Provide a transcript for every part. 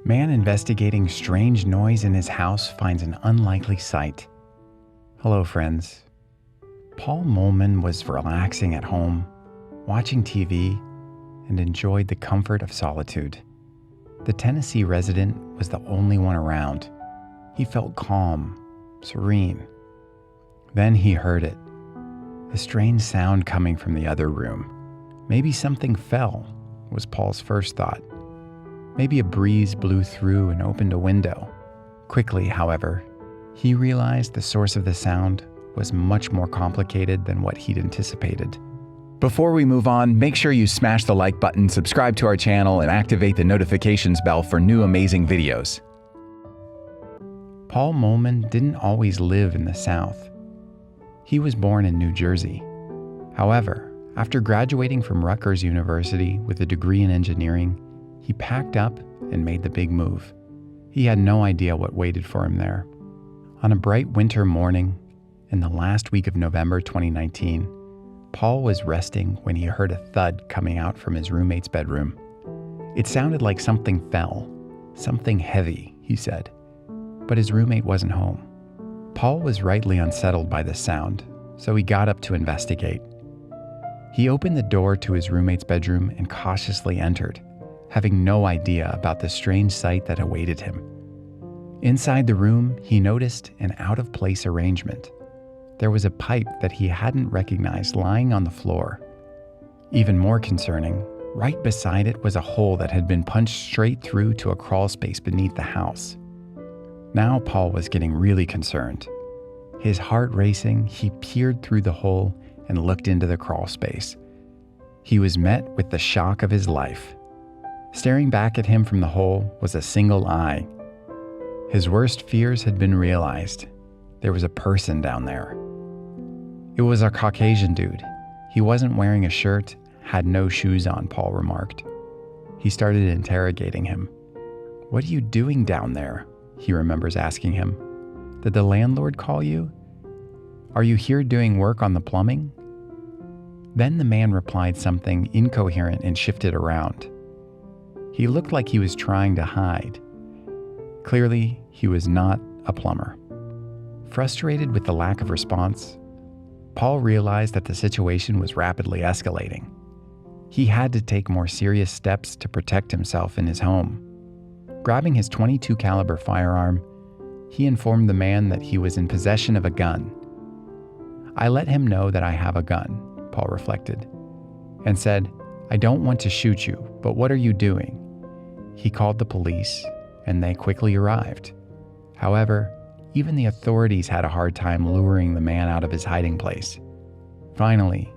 Man investigating strange noise in his house finds an unlikely sight. Hello, friends. Paul Molman was relaxing at home, watching TV, and enjoyed the comfort of solitude. The Tennessee resident was the only one around. He felt calm, serene. Then he heard it, a strange sound coming from the other room. Maybe something fell, was Paul's first thought. Maybe a breeze blew through and opened a window. Quickly, however, he realized the source of the sound was much more complicated than what he'd anticipated. Before we move on, make sure you smash the like button, subscribe to our channel, and activate the notifications bell for new amazing videos. Paul Molman didn't always live in the South. He was born in New Jersey. However, after graduating from Rutgers University with a degree in engineering, he packed up and made the big move. He had no idea what waited for him there. On a bright winter morning, in the last week of November 2019, Paul was resting when he heard a thud coming out from his roommate's bedroom. It sounded like something fell, something heavy, he said, but his roommate wasn't home. Paul was rightly unsettled by the sound, so he got up to investigate. He opened the door to his roommate's bedroom and cautiously entered, having no idea about the strange sight that awaited him. Inside the room, he noticed an out-of-place arrangement. There was a pipe that he hadn't recognized lying on the floor. Even more concerning, right beside it was a hole that had been punched straight through to a crawl space beneath the house. Now Paul was getting really concerned. His heart racing, he peered through the hole and looked into the crawl space. He was met with the shock of his life. Staring back at him from the hole was a single eye. His worst fears had been realized. There was a person down there. It was a Caucasian dude. He wasn't wearing a shirt, had no shoes on, Paul remarked. He started interrogating him. "What are you doing down there?" he remembers asking him. "Did the landlord call you? Are you here doing work on the plumbing?" Then the man replied something incoherent and shifted around. He looked like he was trying to hide. Clearly, he was not a plumber. Frustrated with the lack of response, Paul realized that the situation was rapidly escalating. He had to take more serious steps to protect himself in his home. Grabbing his .22 caliber firearm, he informed the man that he was in possession of a gun. "I let him know that I have a gun," Paul reflected, and said, "I don't want to shoot you, but what are you doing?" He called the police, and they quickly arrived. However, even the authorities had a hard time luring the man out of his hiding place. Finally,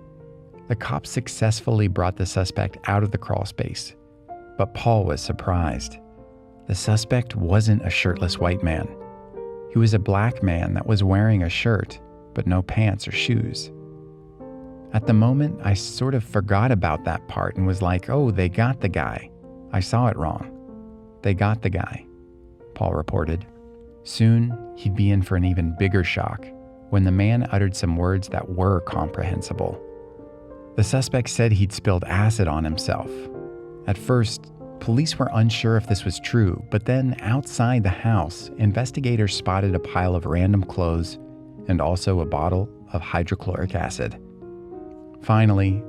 the cops successfully brought the suspect out of the crawl space, but Paul was surprised. The suspect wasn't a shirtless white man. He was a black man that was wearing a shirt, but no pants or shoes. At the moment, I sort of forgot about that part and was like, "Oh, they got the guy. I saw it wrong. They got the guy," Paul reported. Soon, he'd be in for an even bigger shock when the man uttered some words that were comprehensible. The suspect said he'd spilled acid on himself. At first, police were unsure if this was true, but then outside the house, investigators spotted a pile of random clothes and also a bottle of hydrochloric acid. Finally,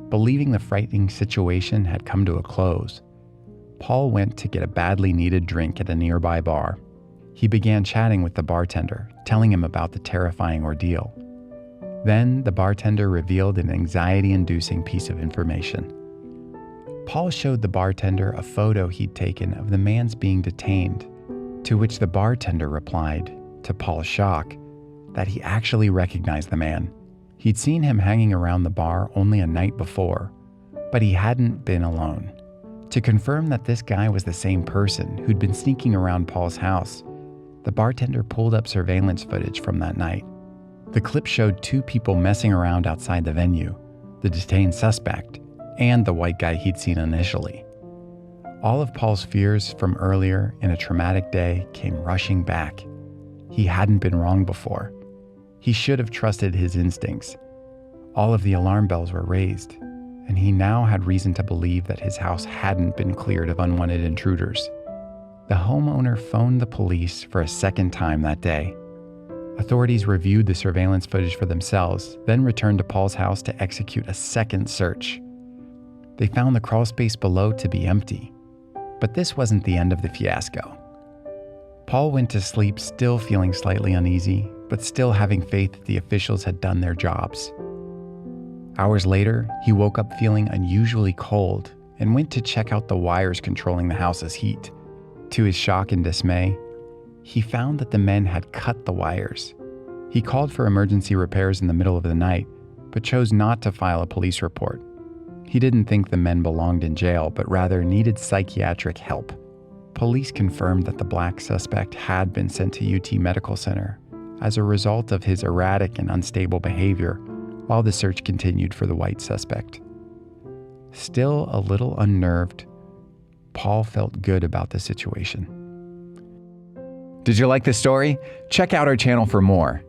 believing the frightening situation had come to a close, Paul went to get a badly needed drink at a nearby bar. He began chatting with the bartender, telling him about the terrifying ordeal. Then the bartender revealed an anxiety-inducing piece of information. Paul showed the bartender a photo he'd taken of the man's being detained, to which the bartender replied, to Paul's shock, that he actually recognized the man. He'd seen him hanging around the bar only a night before, but he hadn't been alone. To confirm that this guy was the same person who'd been sneaking around Paul's house, the bartender pulled up surveillance footage from that night. The clip showed two people messing around outside the venue, the detained suspect, and the white guy he'd seen initially. All of Paul's fears from earlier in a traumatic day came rushing back. He hadn't been wrong before. He should have trusted his instincts. All of the alarm bells were raised, and he now had reason to believe that his house hadn't been cleared of unwanted intruders. The homeowner phoned the police for a second time that day. Authorities reviewed the surveillance footage for themselves, then returned to Paul's house to execute a second search. They found the crawlspace below to be empty. But this wasn't the end of the fiasco. Paul went to sleep still feeling slightly uneasy, but still having faith that the officials had done their jobs. Hours later, he woke up feeling unusually cold and went to check out the wires controlling the house's heat. To his shock and dismay, he found that the men had cut the wires. He called for emergency repairs in the middle of the night, but chose not to file a police report. He didn't think the men belonged in jail, but rather needed psychiatric help. Police confirmed that the black suspect had been sent to UT Medical Center as a result of his erratic and unstable behavior, while the search continued for the white suspect. Still a little unnerved, Paul felt good about the situation. Did you like this story? Check out our channel for more.